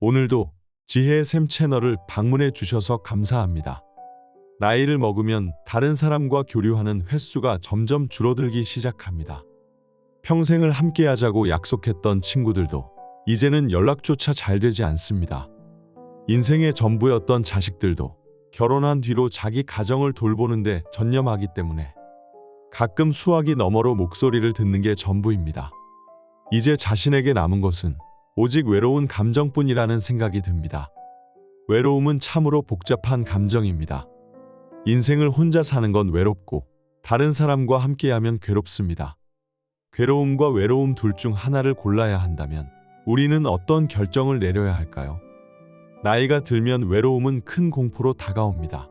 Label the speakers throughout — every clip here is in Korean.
Speaker 1: 오늘도 지혜의 샘 채널을 방문해 주셔서 감사합니다. 나이를 먹으면 다른 사람과 교류하는 횟수가 점점 줄어들기 시작합니다. 평생을 함께하자고 약속했던 친구들도 이제는 연락조차 잘 되지 않습니다. 인생의 전부였던 자식들도 결혼한 뒤로 자기 가정을 돌보는데 전념하기 때문에 가끔 수화기 너머로 목소리를 듣는 게 전부입니다. 이제 자신에게 남은 것은 오직 외로운 감정뿐이라는 생각이 듭니다. 외로움은 참으로 복잡한 감정입니다. 인생을 혼자 사는 건 외롭고 다른 사람과 함께하면 괴롭습니다. 괴로움과 외로움 둘 중 하나를 골라야 한다면 우리는 어떤 결정을 내려야 할까요? 나이가 들면 외로움은 큰 공포로 다가옵니다.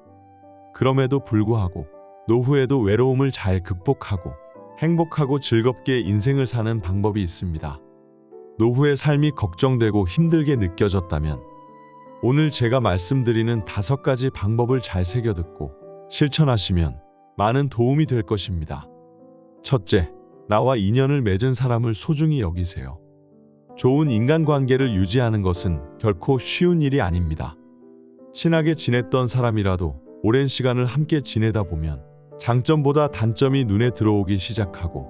Speaker 1: 그럼에도 불구하고 노후에도 외로움을 잘 극복하고 행복하고 즐겁게 인생을 사는 방법이 있습니다. 노후의 삶이 걱정되고 힘들게 느껴졌다면 오늘 제가 말씀드리는 5가지 방법을 잘 새겨듣고 실천하시면 많은 도움이 될 것입니다. 첫째, 나와 인연을 맺은 사람을 소중히 여기세요. 좋은 인간관계를 유지하는 것은 결코 쉬운 일이 아닙니다. 친하게 지냈던 사람이라도 오랜 시간을 함께 지내다 보면 장점보다 단점이 눈에 들어오기 시작하고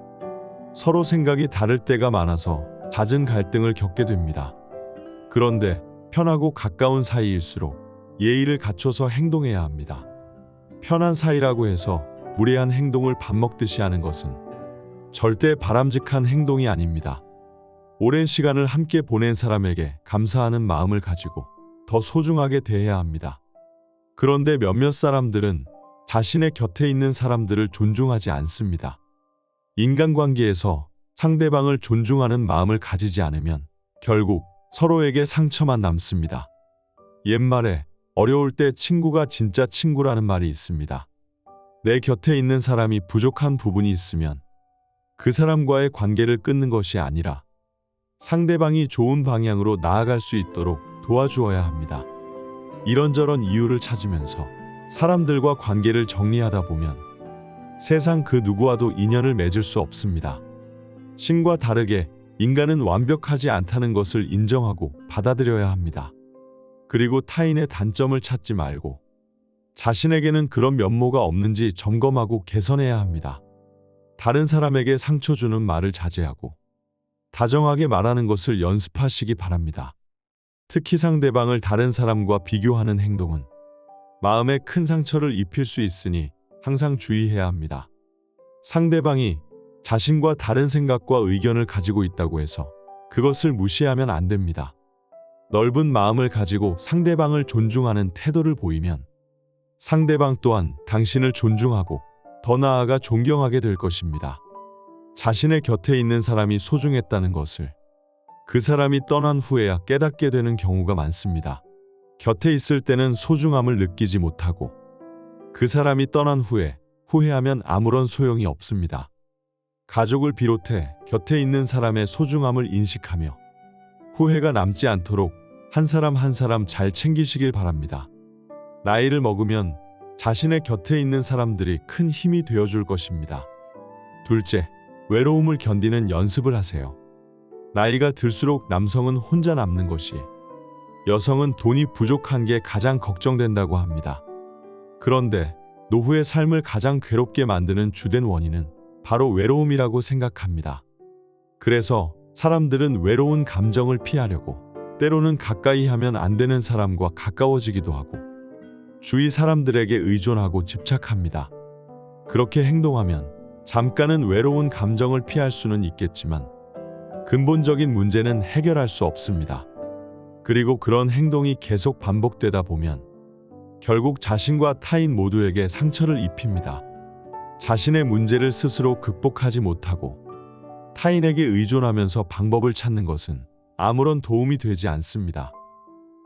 Speaker 1: 서로 생각이 다를 때가 많아서 잦은 갈등을 겪게 됩니다. 그런데 편하고 가까운 사이일수록 예의를 갖춰서 행동해야 합니다. 편한 사이라고 해서 무례한 행동을 밥 먹듯이 하는 것은 절대 바람직한 행동이 아닙니다. 오랜 시간을 함께 보낸 사람에게 감사하는 마음을 가지고 더 소중하게 대해야 합니다. 그런데 몇몇 사람들은 자신의 곁에 있는 사람들을 존중하지 않습니다. 인간관계에서 상대방을 존중하는 마음을 가지지 않으면 결국 서로에게 상처만 남습니다. 옛말에 어려울 때 친구가 진짜 친구라는 말이 있습니다. 내 곁에 있는 사람이 부족한 부분이 있으면 그 사람과의 관계를 끊는 것이 아니라 상대방이 좋은 방향으로 나아갈 수 있도록 도와주어야 합니다. 이런저런 이유를 찾으면서 사람들과 관계를 정리하다 보면 세상 그 누구와도 인연을 맺을 수 없습니다. 신과 다르게 인간은 완벽하지 않다는 것을 인정하고 받아들여야 합니다. 그리고 타인의 단점을 찾지 말고 자신에게는 그런 면모가 없는지 점검하고 개선해야 합니다. 다른 사람에게 상처 주는 말을 자제하고 다정하게 말하는 것을 연습하시기 바랍니다. 특히 상대방을 다른 사람과 비교하는 행동은 마음에 큰 상처를 입힐 수 있으니 항상 주의해야 합니다. 상대방이 자신과 다른 생각과 의견을 가지고 있다고 해서 그것을 무시하면 안 됩니다. 넓은 마음을 가지고 상대방을 존중하는 태도를 보이면 상대방 또한 당신을 존중하고 더 나아가 존경하게 될 것입니다. 자신의 곁에 있는 사람이 소중했다는 것을 그 사람이 떠난 후에야 깨닫게 되는 경우가 많습니다. 곁에 있을 때는 소중함을 느끼지 못하고 그 사람이 떠난 후에 후회하면 아무런 소용이 없습니다. 가족을 비롯해 곁에 있는 사람의 소중함을 인식하며 후회가 남지 않도록 한 사람 한 사람 잘 챙기시길 바랍니다. 나이를 먹으면 자신의 곁에 있는 사람들이 큰 힘이 되어줄 것입니다. 둘째, 외로움을 견디는 연습을 하세요. 나이가 들수록 남성은 혼자 남는 것이, 여성은 돈이 부족한 게 가장 걱정된다고 합니다. 그런데 노후의 삶을 가장 괴롭게 만드는 주된 원인은 바로 외로움이라고 생각합니다. 그래서 사람들은 외로운 감정을 피하려고 때로는 가까이 하면 안 되는 사람과 가까워지기도 하고 주위 사람들에게 의존하고 집착합니다. 그렇게 행동하면 잠깐은 외로운 감정을 피할 수는 있겠지만 근본적인 문제는 해결할 수 없습니다. 그리고 그런 행동이 계속 반복되다 보면 결국 자신과 타인 모두에게 상처를 입힙니다. 자신의 문제를 스스로 극복하지 못하고 타인에게 의존하면서 방법을 찾는 것은 아무런 도움이 되지 않습니다.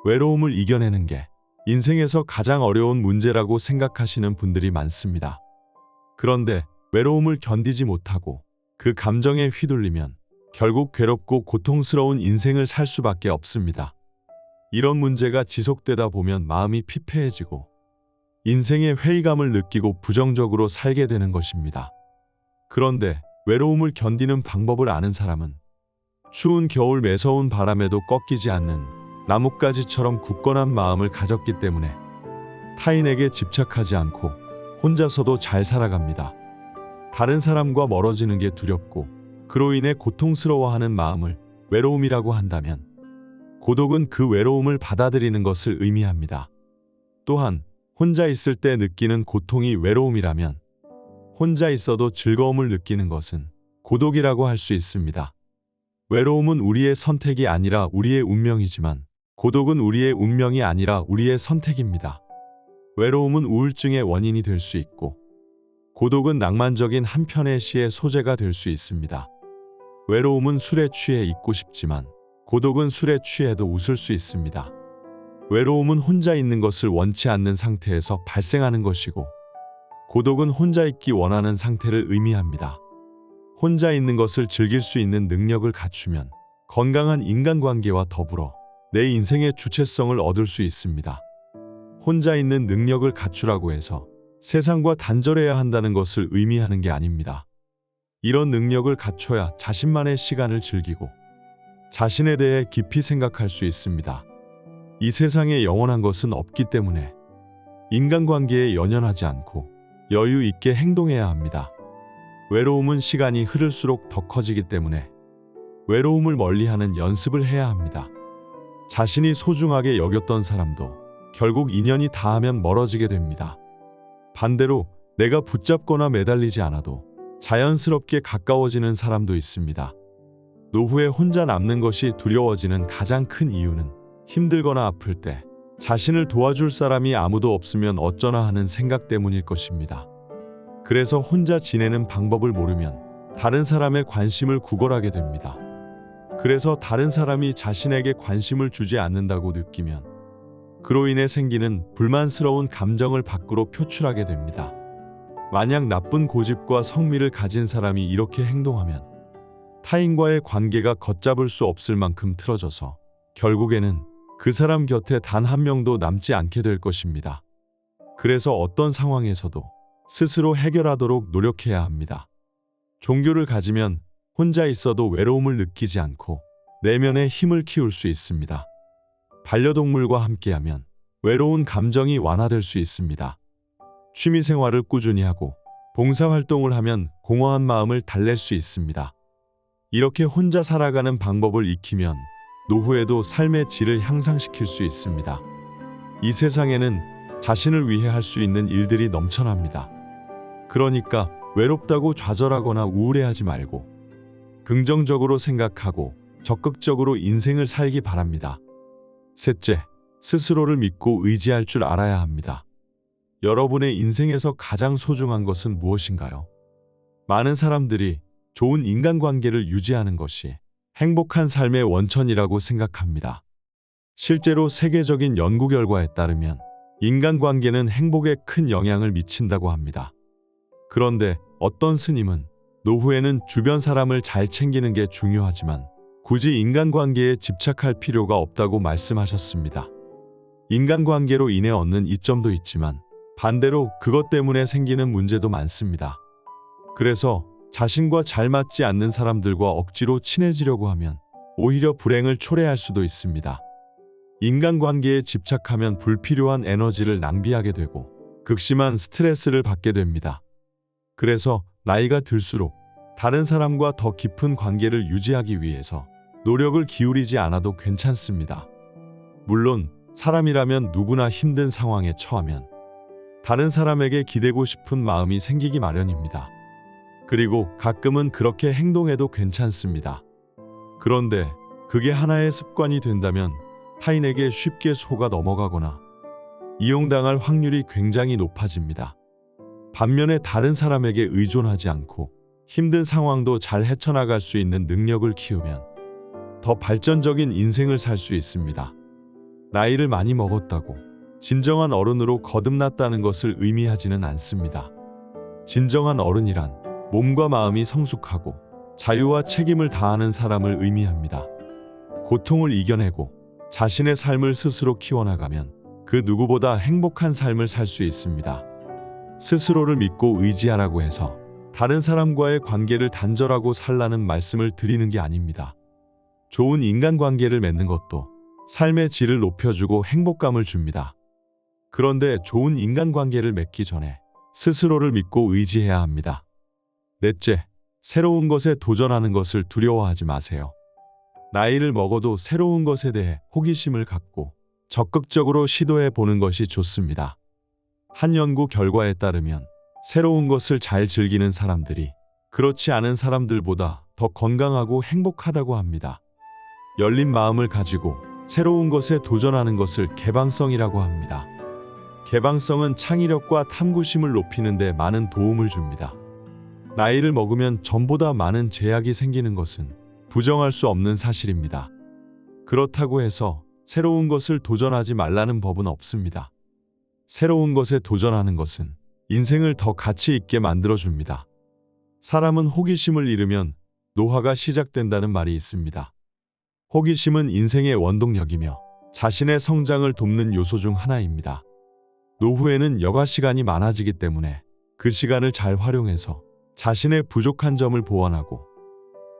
Speaker 1: 외로움을 이겨내는 게 인생에서 가장 어려운 문제라고 생각하시는 분들이 많습니다. 그런데 외로움을 견디지 못하고 그 감정에 휘둘리면 결국 괴롭고 고통스러운 인생을 살 수밖에 없습니다. 이런 문제가 지속되다 보면 마음이 피폐해지고 인생의 회의감을 느끼고 부정적으로 살게 되는 것입니다. 그런데 외로움을 견디는 방법을 아는 사람은 추운 겨울 매서운 바람에도 꺾이지 않는 나뭇가지처럼 굳건한 마음을 가졌기 때문에 타인에게 집착하지 않고 혼자서도 잘 살아갑니다. 다른 사람과 멀어지는 게 두렵고 그로 인해 고통스러워하는 마음을 외로움이라고 한다면 고독은 그 외로움을 받아들이는 것을 의미합니다. 또한 혼자 있을 때 느끼는 고통이 외로움이라면 혼자 있어도 즐거움을 느끼는 것은 고독이라고 할 수 있습니다. 외로움은 우리의 선택이 아니라 우리의 운명이지만 고독은 우리의 운명이 아니라 우리의 선택입니다. 외로움은 우울증의 원인이 될 수 있고 고독은 낭만적인 한 편의 시의 소재가 될 수 있습니다. 외로움은 술에 취해 있고 싶지만 고독은 술에 취해도 웃을 수 있습니다. 외로움은 혼자 있는 것을 원치 않는 상태에서 발생하는 것이고 고독은 혼자 있기 원하는 상태를 의미합니다. 혼자 있는 것을 즐길 수 있는 능력을 갖추면 건강한 인간관계와 더불어 내 인생의 주체성을 얻을 수 있습니다. 혼자 있는 능력을 갖추라고 해서 세상과 단절해야 한다는 것을 의미하는 게 아닙니다. 이런 능력을 갖춰야 자신만의 시간을 즐기고 자신에 대해 깊이 생각할 수 있습니다. 이 세상에 영원한 것은 없기 때문에 인간관계에 연연하지 않고 여유 있게 행동해야 합니다. 외로움은 시간이 흐를수록 더 커지기 때문에 외로움을 멀리하는 연습을 해야 합니다. 자신이 소중하게 여겼던 사람도 결국 인연이 닿으면 멀어지게 됩니다. 반대로 내가 붙잡거나 매달리지 않아도 자연스럽게 가까워지는 사람도 있습니다. 노후에 혼자 남는 것이 두려워지는 가장 큰 이유는 힘들거나 아플 때 자신을 도와줄 사람이 아무도 없으면 어쩌나 하는 생각 때문일 것입니다. 그래서 혼자 지내는 방법을 모르면 다른 사람의 관심을 구걸하게 됩니다. 그래서 다른 사람이 자신에게 관심을 주지 않는다고 느끼면 그로 인해 생기는 불만스러운 감정을 밖으로 표출하게 됩니다. 만약 나쁜 고집과 성미를 가진 사람이 이렇게 행동하면 타인과의 관계가 걷잡을 수 없을 만큼 틀어져서 결국에는 그 사람 곁에 단 한 명도 남지 않게 될 것입니다. 그래서 어떤 상황에서도 스스로 해결하도록 노력해야 합니다. 종교를 가지면 혼자 있어도 외로움을 느끼지 않고 내면의 힘을 키울 수 있습니다. 반려동물과 함께하면 외로운 감정이 완화될 수 있습니다. 취미생활을 꾸준히 하고 봉사활동을 하면 공허한 마음을 달랠 수 있습니다. 이렇게 혼자 살아가는 방법을 익히면 노후에도 삶의 질을 향상시킬 수 있습니다. 이 세상에는 자신을 위해 할 수 있는 일들이 넘쳐납니다. 그러니까 외롭다고 좌절하거나 우울해하지 말고 긍정적으로 생각하고 적극적으로 인생을 살기 바랍니다. 셋째, 스스로를 믿고 의지할 줄 알아야 합니다. 여러분의 인생에서 가장 소중한 것은 무엇인가요? 많은 사람들이 좋은 인간관계를 유지하는 것이 행복한 삶의 원천이라고 생각합니다. 실제로 세계적인 연구 결과에 따르면 인간관계는 행복에 큰 영향을 미친다고 합니다. 그런데 어떤 스님은 노후에는 주변 사람을 잘 챙기는 게 중요하지만 굳이 인간관계에 집착할 필요가 없다고 말씀하셨습니다. 인간관계로 인해 얻는 이점도 있지만 반대로 그것 때문에 생기는 문제도 많습니다. 그래서 자신과 잘 맞지 않는 사람들과 억지로 친해지려고 하면 오히려 불행을 초래할 수도 있습니다. 인간관계에 집착하면 불필요한 에너지를 낭비하게 되고 극심한 스트레스를 받게 됩니다. 그래서 나이가 들수록 다른 사람과 더 깊은 관계를 유지하기 위해서 노력을 기울이지 않아도 괜찮습니다. 물론 사람이라면 누구나 힘든 상황에 처하면 다른 사람에게 기대고 싶은 마음이 생기기 마련입니다. 그리고 가끔은 그렇게 행동해도 괜찮습니다. 그런데 그게 하나의 습관이 된다면 타인에게 쉽게 속아 넘어가거나 이용당할 확률이 굉장히 높아집니다. 반면에 다른 사람에게 의존하지 않고 힘든 상황도 잘 헤쳐나갈 수 있는 능력을 키우면 더 발전적인 인생을 살 수 있습니다. 나이를 많이 먹었다고 진정한 어른으로 거듭났다는 것을 의미하지는 않습니다. 진정한 어른이란 몸과 마음이 성숙하고 자유와 책임을 다하는 사람을 의미합니다. 고통을 이겨내고 자신의 삶을 스스로 키워나가면 그 누구보다 행복한 삶을 살 수 있습니다. 스스로를 믿고 의지하라고 해서 다른 사람과의 관계를 단절하고 살라는 말씀을 드리는 게 아닙니다. 좋은 인간관계를 맺는 것도 삶의 질을 높여주고 행복감을 줍니다. 그런데 좋은 인간관계를 맺기 전에 스스로를 믿고 의지해야 합니다. 넷째, 새로운 것에 도전하는 것을 두려워하지 마세요. 나이를 먹어도 새로운 것에 대해 호기심을 갖고 적극적으로 시도해 보는 것이 좋습니다. 한 연구 결과에 따르면 새로운 것을 잘 즐기는 사람들이 그렇지 않은 사람들보다 더 건강하고 행복하다고 합니다. 열린 마음을 가지고 새로운 것에 도전하는 것을 개방성이라고 합니다. 개방성은 창의력과 탐구심을 높이는 데 많은 도움을 줍니다. 나이를 먹으면 전보다 많은 제약이 생기는 것은 부정할 수 없는 사실입니다. 그렇다고 해서 새로운 것을 도전하지 말라는 법은 없습니다. 새로운 것에 도전하는 것은 인생을 더 가치 있게 만들어줍니다. 사람은 호기심을 잃으면 노화가 시작된다는 말이 있습니다. 호기심은 인생의 원동력이며 자신의 성장을 돕는 요소 중 하나입니다. 노후에는 여가 시간이 많아지기 때문에 그 시간을 잘 활용해서 자신의 부족한 점을 보완하고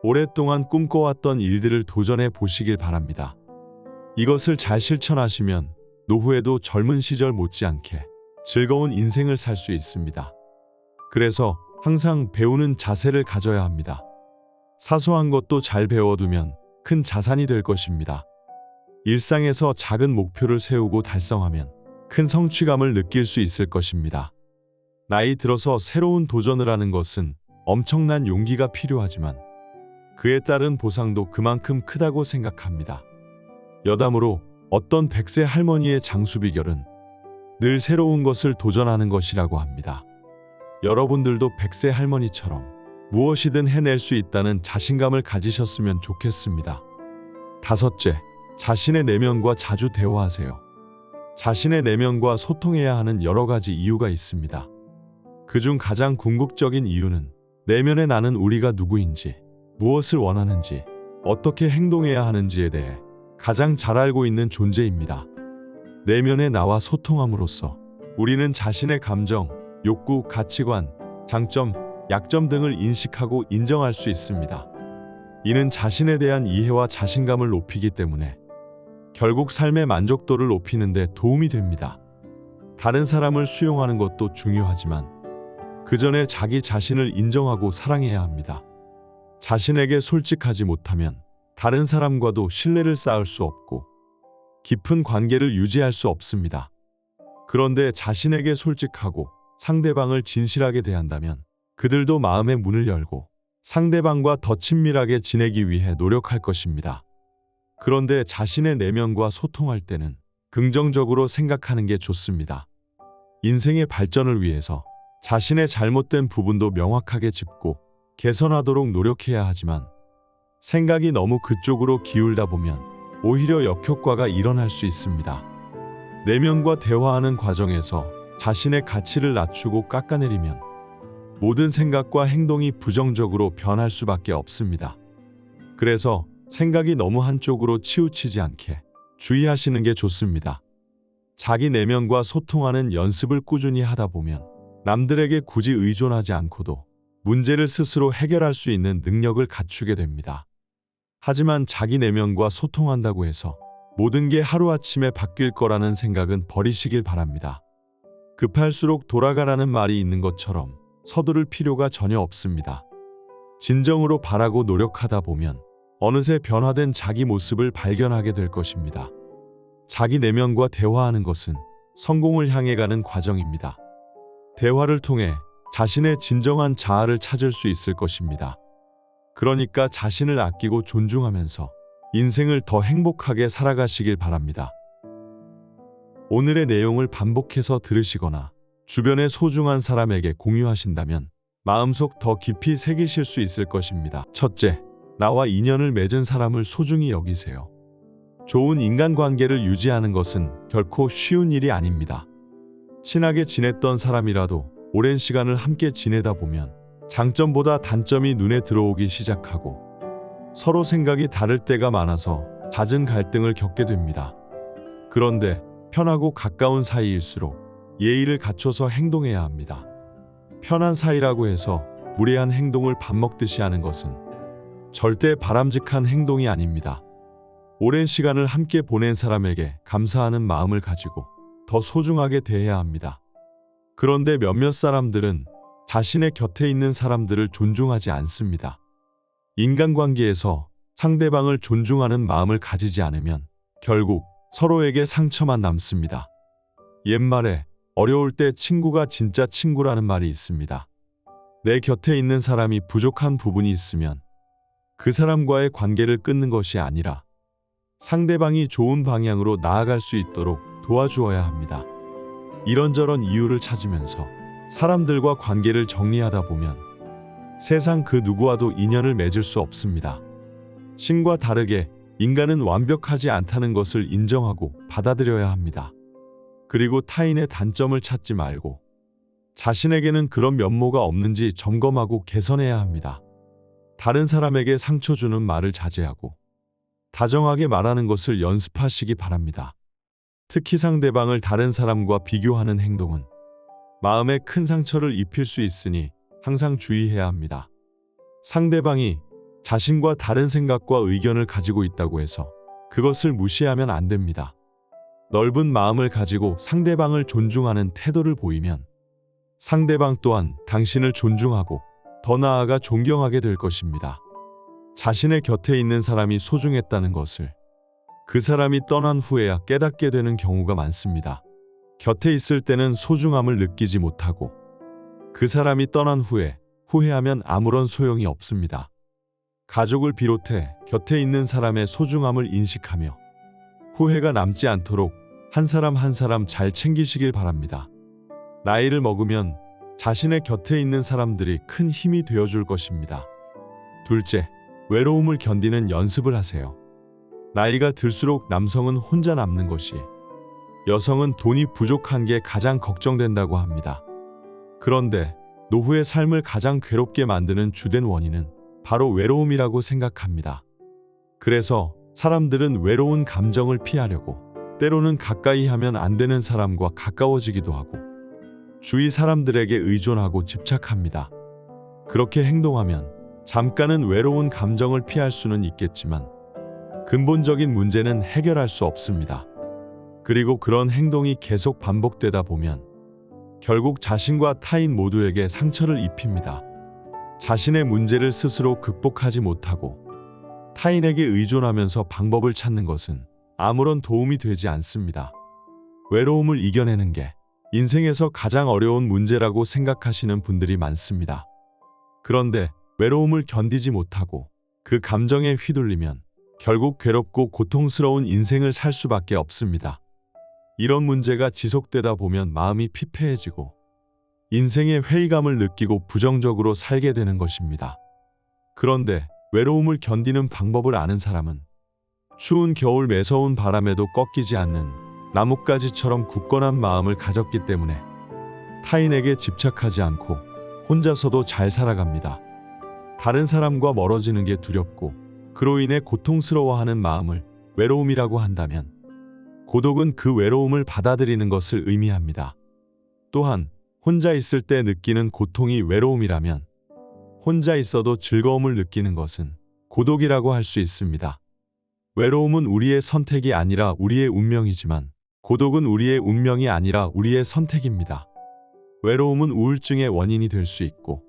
Speaker 1: 오랫동안 꿈꿔왔던 일들을 도전해 보시길 바랍니다. 이것을 잘 실천하시면 노후에도 젊은 시절 못지않게 즐거운 인생을 살 수 있습니다. 그래서 항상 배우는 자세를 가져야 합니다. 사소한 것도 잘 배워두면 큰 자산이 될 것입니다. 일상에서 작은 목표를 세우고 달성하면 큰 성취감을 느낄 수 있을 것입니다. 나이 들어서 새로운 도전을 하는 것은 엄청난 용기가 필요하지만 그에 따른 보상도 그만큼 크다고 생각합니다. 여담으로 어떤 100세 할머니의 장수 비결은 늘 새로운 것을 도전하는 것이라고 합니다. 여러분들도 100세 할머니처럼 무엇이든 해낼 수 있다는 자신감을 가지셨으면 좋겠습니다. 다섯째, 자신의 내면과 자주 대화하세요. 자신의 내면과 소통해야 하는 여러 가지 이유가 있습니다. 그중 가장 궁극적인 이유는 내면에 나는 우리가 누구인지, 무엇을 원하는지, 어떻게 행동해야 하는지에 대해 가장 잘 알고 있는 존재입니다. 내면의 나와 소통함으로써 우리는 자신의 감정, 욕구, 가치관, 장점, 약점 등을 인식하고 인정할 수 있습니다. 이는 자신에 대한 이해와 자신감을 높이기 때문에 결국 삶의 만족도를 높이는 데 도움이 됩니다. 다른 사람을 수용하는 것도 중요하지만 그 전에 자기 자신을 인정하고 사랑해야 합니다. 자신에게 솔직하지 못하면 다른 사람과도 신뢰를 쌓을 수 없고 깊은 관계를 유지할 수 없습니다. 그런데 자신에게 솔직하고 상대방을 진실하게 대한다면 그들도 마음의 문을 열고 상대방과 더 친밀하게 지내기 위해 노력할 것입니다. 그런데 자신의 내면과 소통할 때는 긍정적으로 생각하는 게 좋습니다. 인생의 발전을 위해서 자신의 잘못된 부분도 명확하게 짚고 개선하도록 노력해야 하지만 생각이 너무 그쪽으로 기울다 보면 오히려 역효과가 일어날 수 있습니다. 내면과 대화하는 과정에서 자신의 가치를 낮추고 깎아내리면 모든 생각과 행동이 부정적으로 변할 수밖에 없습니다. 그래서 생각이 너무 한쪽으로 치우치지 않게 주의하시는 게 좋습니다. 자기 내면과 소통하는 연습을 꾸준히 하다 보면 남들에게 굳이 의존하지 않고도 문제를 스스로 해결할 수 있는 능력을 갖추게 됩니다. 하지만 자기 내면과 소통한다고 해서 모든 게 하루아침에 바뀔 거라는 생각은 버리시길 바랍니다. 급할수록 돌아가라는 말이 있는 것처럼 서두를 필요가 전혀 없습니다. 진정으로 바라고 노력하다 보면 어느새 변화된 자기 모습을 발견하게 될 것입니다. 자기 내면과 대화하는 것은 성공을 향해 가는 과정입니다. 대화를 통해 자신의 진정한 자아를 찾을 수 있을 것입니다. 그러니까 자신을 아끼고 존중하면서 인생을 더 행복하게 살아가시길 바랍니다. 오늘의 내용을 반복해서 들으시거나 주변의 소중한 사람에게 공유하신다면 마음속 더 깊이 새기실 수 있을 것입니다. 첫째, 나와 인연을 맺은 사람을 소중히 여기세요. 좋은 인간관계를 유지하는 것은 결코 쉬운 일이 아닙니다. 친하게 지냈던 사람이라도 오랜 시간을 함께 지내다 보면 장점보다 단점이 눈에 들어오기 시작하고 서로 생각이 다를 때가 많아서 잦은 갈등을 겪게 됩니다. 그런데 편하고 가까운 사이일수록 예의를 갖춰서 행동해야 합니다. 편한 사이라고 해서 무례한 행동을 밥 먹듯이 하는 것은 절대 바람직한 행동이 아닙니다. 오랜 시간을 함께 보낸 사람에게 감사하는 마음을 가지고 더 소중하게 대해야 합니다. 그런데 몇몇 사람들은 자신의 곁에 있는 사람들을 존중하지 않습니다. 인간관계에서 상대방을 존중하는 마음을 가지지 않으면 결국 서로에게 상처만 남습니다. 옛말에 어려울 때 친구가 진짜 친구라는 말이 있습니다. 내 곁에 있는 사람이 부족한 부분이 있으면 그 사람과의 관계를 끊는 것이 아니라 상대방이 좋은 방향으로 나아갈 수 있도록 도와주어야 합니다. 이런저런 이유를 찾으면서 사람들과 관계를 정리하다 보면 세상 그 누구와도 인연을 맺을 수 없습니다. 신과 다르게 인간은 완벽하지 않다는 것을 인정하고 받아들여야 합니다. 그리고 타인의 단점을 찾지 말고 자신에게는 그런 면모가 없는지 점검하고 개선해야 합니다. 다른 사람에게 상처 주는 말을 자제하고 다정하게 말하는 것을 연습하시기 바랍니다. 특히 상대방을 다른 사람과 비교하는 행동은 마음에 큰 상처를 입힐 수 있으니 항상 주의해야 합니다. 상대방이 자신과 다른 생각과 의견을 가지고 있다고 해서 그것을 무시하면 안 됩니다. 넓은 마음을 가지고 상대방을 존중하는 태도를 보이면 상대방 또한 당신을 존중하고 더 나아가 존경하게 될 것입니다. 자신의 곁에 있는 사람이 소중했다는 것을 그 사람이 떠난 후에야 깨닫게 되는 경우가 많습니다. 곁에 있을 때는 소중함을 느끼지 못하고 그 사람이 떠난 후에 후회하면 아무런 소용이 없습니다. 가족을 비롯해 곁에 있는 사람의 소중함을 인식하며 후회가 남지 않도록 한 사람 한 사람 잘 챙기시길 바랍니다. 나이를 먹으면 자신의 곁에 있는 사람들이 큰 힘이 되어줄 것입니다. 둘째, 외로움을 견디는 연습을 하세요. 나이가 들수록 남성은 혼자 남는 것이, 여성은 돈이 부족한 게 가장 걱정된다고 합니다. 그런데 노후의 삶을 가장 괴롭게 만드는 주된 원인은 바로 외로움이라고 생각합니다. 그래서 사람들은 외로운 감정을 피하려고 때로는 가까이 하면 안 되는 사람과 가까워지기도 하고 주위 사람들에게 의존하고 집착합니다. 그렇게 행동하면 잠깐은 외로운 감정을 피할 수는 있겠지만 근본적인 문제는 해결할 수 없습니다. 그리고 그런 행동이 계속 반복되다 보면 결국 자신과 타인 모두에게 상처를 입힙니다. 자신의 문제를 스스로 극복하지 못하고 타인에게 의존하면서 방법을 찾는 것은 아무런 도움이 되지 않습니다. 외로움을 이겨내는 게 인생에서 가장 어려운 문제라고 생각하시는 분들이 많습니다. 그런데 외로움을 견디지 못하고 그 감정에 휘둘리면 결국 괴롭고 고통스러운 인생을 살 수밖에 없습니다. 이런 문제가 지속되다 보면 마음이 피폐해지고 인생의 회의감을 느끼고 부정적으로 살게 되는 것입니다. 그런데 외로움을 견디는 방법을 아는 사람은 추운 겨울 매서운 바람에도 꺾이지 않는 나뭇가지처럼 굳건한 마음을 가졌기 때문에 타인에게 집착하지 않고 혼자서도 잘 살아갑니다. 다른 사람과 멀어지는 게 두렵고 그로 인해 고통스러워하는 마음을 외로움이라고 한다면 고독은 그 외로움을 받아들이는 것을 의미합니다. 또한 혼자 있을 때 느끼는 고통이 외로움이라면 혼자 있어도 즐거움을 느끼는 것은 고독이라고 할 수 있습니다. 외로움은 우리의 선택이 아니라 우리의 운명이지만 고독은 우리의 운명이 아니라 우리의 선택입니다. 외로움은 우울증의 원인이 될 수 있고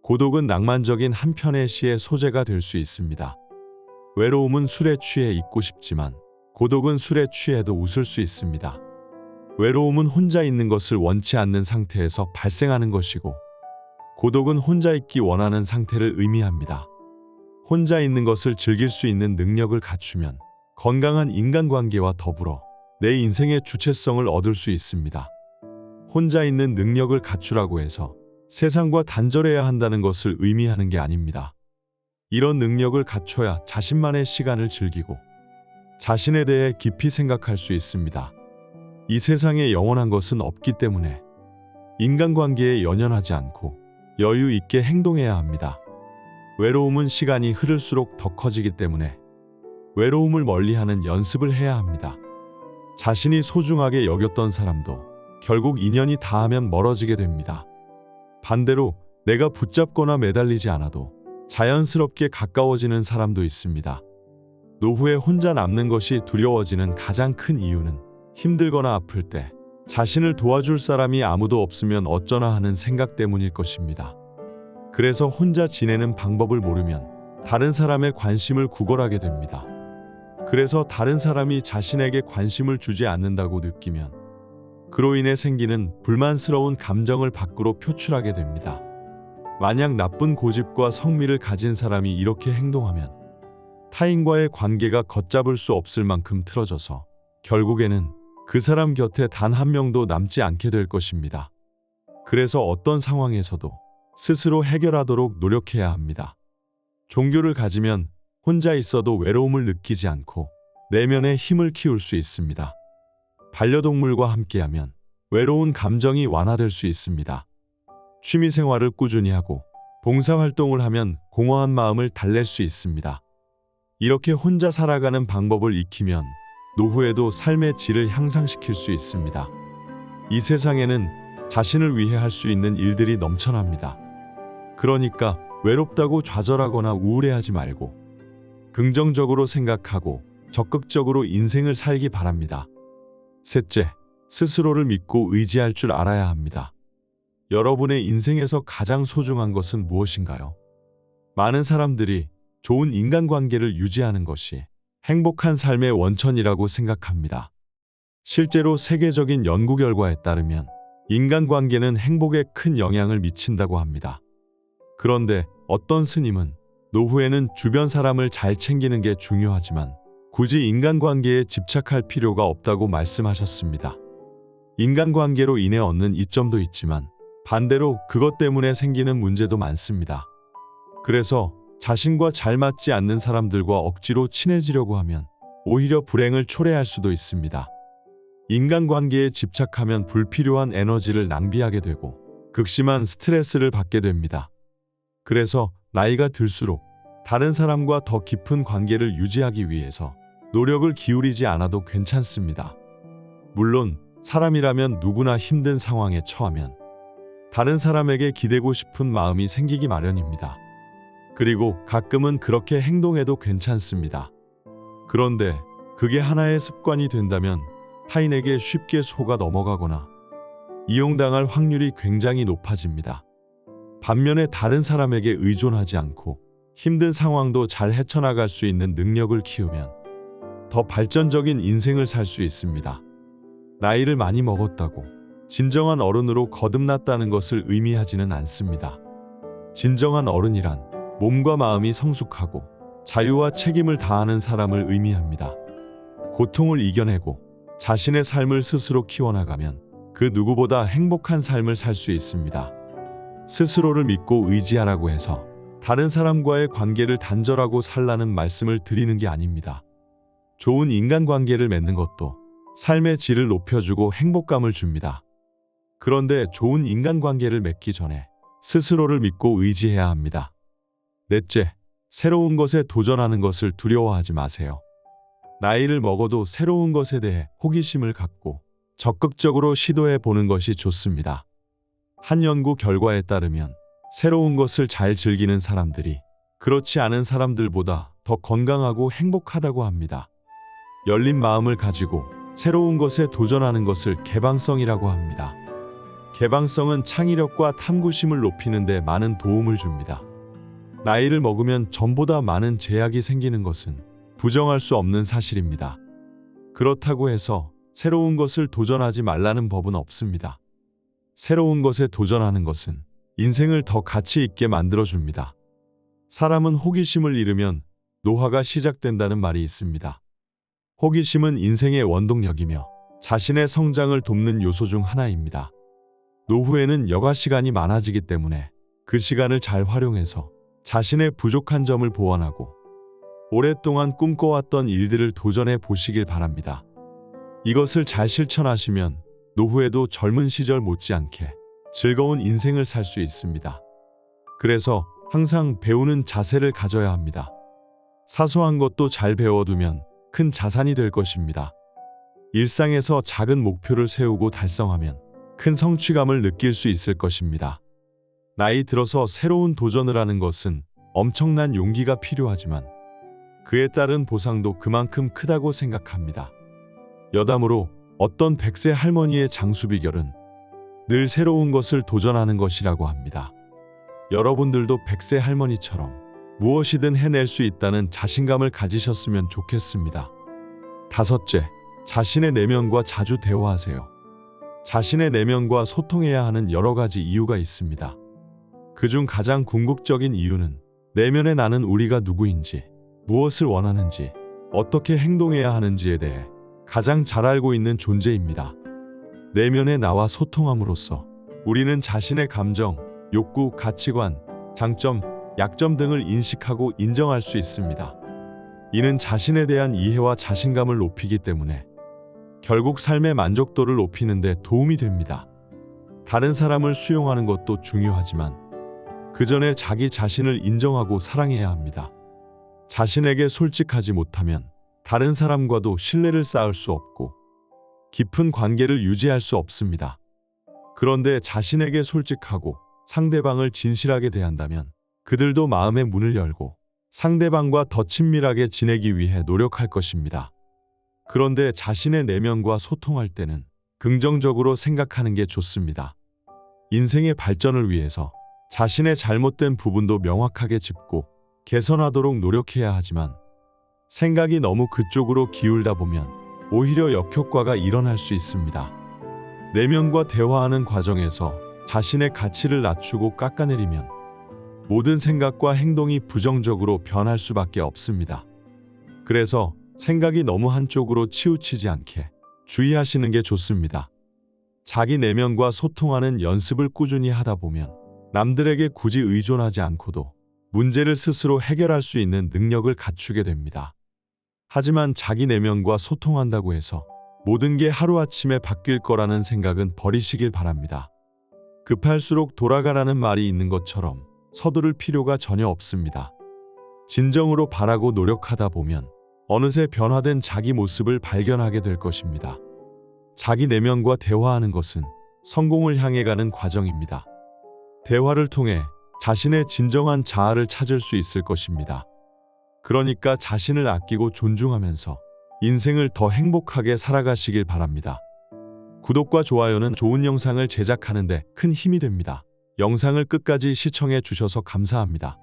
Speaker 1: 고독은 낭만적인 한 편의 시의 소재가 될 수 있습니다. 외로움은 술에 취해 있고 싶지만 고독은 술에 취해도 웃을 수 있습니다. 외로움은 혼자 있는 것을 원치 않는 상태에서 발생하는 것이고 고독은 혼자 있기 원하는 상태를 의미합니다. 혼자 있는 것을 즐길 수 있는 능력을 갖추면 건강한 인간관계와 더불어 내 인생의 주체성을 얻을 수 있습니다. 혼자 있는 능력을 갖추라고 해서 세상과 단절해야 한다는 것을 의미하는 게 아닙니다. 이런 능력을 갖춰야 자신만의 시간을 즐기고 자신에 대해 깊이 생각할 수 있습니다. 이 세상에 영원한 것은 없기 때문에 인간관계에 연연하지 않고 여유 있게 행동해야 합니다. 외로움은 시간이 흐를수록 더 커지기 때문에 외로움을 멀리하는 연습을 해야 합니다. 자신이 소중하게 여겼던 사람도 결국 인연이 닿으면 멀어지게 됩니다. 반대로 내가 붙잡거나 매달리지 않아도 자연스럽게 가까워지는 사람도 있습니다. 노후에 혼자 남는 것이 두려워지는 가장 큰 이유는 힘들거나 아플 때 자신을 도와줄 사람이 아무도 없으면 어쩌나 하는 생각 때문일 것입니다. 그래서 혼자 지내는 방법을 모르면 다른 사람의 관심을 구걸하게 됩니다. 그래서 다른 사람이 자신에게 관심을 주지 않는다고 느끼면 그로 인해 생기는 불만스러운 감정을 밖으로 표출하게 됩니다. 만약 나쁜 고집과 성미를 가진 사람이 이렇게 행동하면 타인과의 관계가 걷잡을 수 없을 만큼 틀어져서 결국에는 그 사람 곁에 단 한 명도 남지 않게 될 것입니다. 그래서 어떤 상황에서도 스스로 해결하도록 노력해야 합니다. 종교를 가지면 혼자 있어도 외로움을 느끼지 않고 내면의 힘을 키울 수 있습니다. 반려동물과 함께하면 외로운 감정이 완화될 수 있습니다. 취미생활을 꾸준히 하고 봉사활동을 하면 공허한 마음을 달랠 수 있습니다. 이렇게 혼자 살아가는 방법을 익히면 노후에도 삶의 질을 향상시킬 수 있습니다. 이 세상에는 자신을 위해 할 수 있는 일들이 넘쳐납니다. 그러니까 외롭다고 좌절하거나 우울해하지 말고 긍정적으로 생각하고 적극적으로 인생을 살기 바랍니다. 셋째, 스스로를 믿고 의지할 줄 알아야 합니다. 여러분의 인생에서 가장 소중한 것은 무엇인가요? 많은 사람들이 좋은 인간관계를 유지하는 것이 행복한 삶의 원천이라고 생각합니다. 실제로 세계적인 연구 결과에 따르면 인간관계는 행복에 큰 영향을 미친다고 합니다. 그런데 어떤 스님은 노후에는 주변 사람을 잘 챙기는 게 중요하지만 굳이 인간관계에 집착할 필요가 없다고 말씀하셨습니다. 인간관계로 인해 얻는 이점도 있지만 반대로 그것 때문에 생기는 문제도 많습니다. 그래서 자신과 잘 맞지 않는 사람들과 억지로 친해지려고 하면 오히려 불행을 초래할 수도 있습니다. 인간관계에 집착하면 불필요한 에너지를 낭비하게 되고 극심한 스트레스를 받게 됩니다. 그래서 나이가 들수록 다른 사람과 더 깊은 관계를 유지하기 위해서 노력을 기울이지 않아도 괜찮습니다. 물론 사람이라면 누구나 힘든 상황에 처하면 다른 사람에게 기대고 싶은 마음이 생기기 마련입니다. 그리고 가끔은 그렇게 행동해도 괜찮습니다. 그런데 그게 하나의 습관이 된다면 타인에게 쉽게 속아 넘어가거나 이용당할 확률이 굉장히 높아집니다. 반면에 다른 사람에게 의존하지 않고 힘든 상황도 잘 헤쳐나갈 수 있는 능력을 키우면 더 발전적인 인생을 살 수 있습니다. 나이를 많이 먹었다고 진정한 어른으로 거듭났다는 것을 의미하지는 않습니다. 진정한 어른이란 몸과 마음이 성숙하고 자유와 책임을 다하는 사람을 의미합니다. 고통을 이겨내고 자신의 삶을 스스로 키워나가면 그 누구보다 행복한 삶을 살 수 있습니다. 스스로를 믿고 의지하라고 해서 다른 사람과의 관계를 단절하고 살라는 말씀을 드리는 게 아닙니다. 좋은 인간관계를 맺는 것도 삶의 질을 높여주고 행복감을 줍니다. 그런데 좋은 인간관계를 맺기 전에 스스로를 믿고 의지해야 합니다. 넷째, 새로운 것에 도전하는 것을 두려워하지 마세요. 나이를 먹어도 새로운 것에 대해 호기심을 갖고 적극적으로 시도해 보는 것이 좋습니다. 한 연구 결과에 따르면 새로운 것을 잘 즐기는 사람들이 그렇지 않은 사람들보다 더 건강하고 행복하다고 합니다. 열린 마음을 가지고 새로운 것에 도전하는 것을 개방성이라고 합니다. 개방성은 창의력과 탐구심을 높이는 데 많은 도움을 줍니다. 나이를 먹으면 전보다 많은 제약이 생기는 것은 부정할 수 없는 사실입니다. 그렇다고 해서 새로운 것을 도전하지 말라는 법은 없습니다. 새로운 것에 도전하는 것은 인생을 더 가치 있게 만들어줍니다. 사람은 호기심을 잃으면 노화가 시작된다는 말이 있습니다. 호기심은 인생의 원동력이며 자신의 성장을 돕는 요소 중 하나입니다. 노후에는 여가 시간이 많아지기 때문에 그 시간을 잘 활용해서 자신의 부족한 점을 보완하고 오랫동안 꿈꿔왔던 일들을 도전해 보시길 바랍니다. 이것을 잘 실천하시면 노후에도 젊은 시절 못지않게 즐거운 인생을 살 수 있습니다. 그래서 항상 배우는 자세를 가져야 합니다. 사소한 것도 잘 배워두면 큰 자산이 될 것입니다. 일상에서 작은 목표를 세우고 달성하면 큰 성취감을 느낄 수 있을 것입니다. 나이 들어서 새로운 도전을 하는 것은 엄청난 용기가 필요하지만 그에 따른 보상도 그만큼 크다고 생각합니다. 여담으로 어떤 100세 할머니의 장수 비결은 늘 새로운 것을 도전하는 것이라고 합니다. 여러분들도 100세 할머니처럼 무엇이든 해낼 수 있다는 자신감을 가지셨으면 좋겠습니다. 다섯째, 자신의 내면과 자주 대화하세요. 자신의 내면과 소통해야 하는 여러 가지 이유가 있습니다. 그중 가장 궁극적인 이유는 내면에 나는 우리가 누구인지, 무엇을 원하는지, 어떻게 행동해야 하는지에 대해 가장 잘 알고 있는 존재입니다. 내면의 나와 소통함으로써 우리는 자신의 감정, 욕구, 가치관, 장점, 약점 등을 인식하고 인정할 수 있습니다. 이는 자신에 대한 이해와 자신감을 높이기 때문에 결국 삶의 만족도를 높이는 데 도움이 됩니다. 다른 사람을 수용하는 것도 중요하지만 그 전에 자기 자신을 인정하고 사랑해야 합니다. 자신에게 솔직하지 못하면 다른 사람과도 신뢰를 쌓을 수 없고 깊은 관계를 유지할 수 없습니다. 그런데 자신에게 솔직하고 상대방을 진실하게 대한다면 그들도 마음의 문을 열고 상대방과 더 친밀하게 지내기 위해 노력할 것입니다. 그런데 자신의 내면과 소통할 때는 긍정적으로 생각하는 게 좋습니다. 인생의 발전을 위해서 자신의 잘못된 부분도 명확하게 짚고 개선하도록 노력해야 하지만 생각이 너무 그쪽으로 기울다 보면 오히려 역효과가 일어날 수 있습니다. 내면과 대화하는 과정에서 자신의 가치를 낮추고 깎아내리면 모든 생각과 행동이 부정적으로 변할 수밖에 없습니다. 그래서 생각이 너무 한쪽으로 치우치지 않게 주의하시는 게 좋습니다. 자기 내면과 소통하는 연습을 꾸준히 하다 보면 남들에게 굳이 의존하지 않고도 문제를 스스로 해결할 수 있는 능력을 갖추게 됩니다. 하지만 자기 내면과 소통한다고 해서 모든 게 하루아침에 바뀔 거라는 생각은 버리시길 바랍니다. 급할수록 돌아가라는 말이 있는 것처럼 서두를 필요가 전혀 없습니다. 진정으로 바라고 노력하다 보면 어느새 변화된 자기 모습을 발견하게 될 것입니다. 자기 내면과 대화하는 것은 성공을 향해 가는 과정입니다. 대화를 통해 자신의 진정한 자아를 찾을 수 있을 것입니다. 그러니까 자신을 아끼고 존중하면서 인생을 더 행복하게 살아가시길 바랍니다. 구독과 좋아요는 좋은 영상을 제작하는 데 큰 힘이 됩니다. 영상을 끝까지 시청해 주셔서 감사합니다.